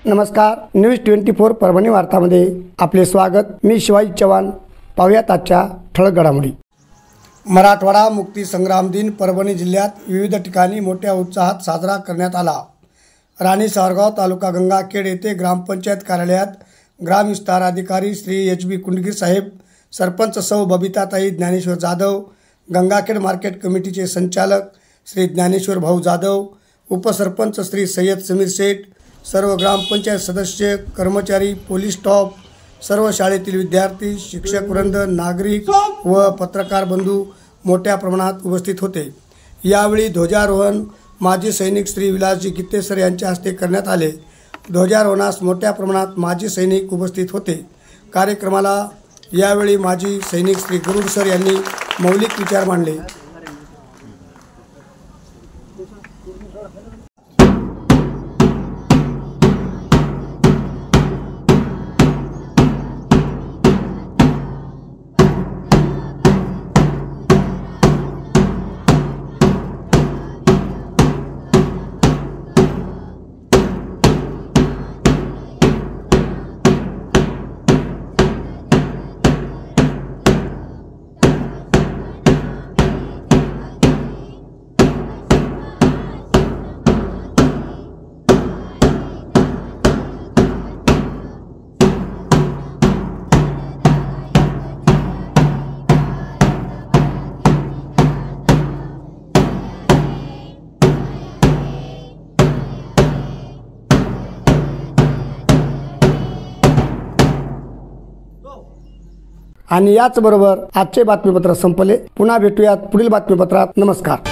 नमस्कार, न्यूज 24 परभणी वार्तामध्ये आपले स्वागत। मी शिवाजी चव्हाण। पाहूयात आजच्या ठळक घडामोडी। मराठवाडा मुक्ती संग्राम दिन परभणी जिल्ह्यात विविध ठिकाणी मोठ्या उत्साहात साजरा करण्यात आला। राणी सावरगाव तालुका गंगाखेड येथे ग्रामपंचायत कार्यालयात ग्राम विस्तार अधिकारी श्री HB कुंडगीर साहेब, सरपंच सौ बबिताताई ज्ञानेश्वर जाधव, गंगाखेड मार्केट कमिटीचे संचालक श्री ज्ञानेश्वर भाऊ जाधव, उपसरपंच श्री सय्यद समीर शेठ, सर्व ग्रामपंचायत सदस्य, कर्मचारी, पोलीस स्टाफ, सर्व शाळेतील विद्यार्थी, शिक्षक वृंद, नागरिक व पत्रकार बंधू मोठ्या प्रमाणात उपस्थित होते। यावेळी ध्वजारोहण माजी सैनिक श्री विलासजी गित्ते सर यांच्या हस्ते करण्यात आले। ध्वजारोहणास मोठ्या प्रमाणात माजी सैनिक उपस्थित होते। कार्यक्रमाला यावेळी माजी सैनिक श्री गरुड सर यांनी मौलिक विचार मांडले। आणि याच बरोबर आजचे बातमीपत्र संपले। पुन्हा भेटूयात पुढील बातमीपत्रात। नमस्कार।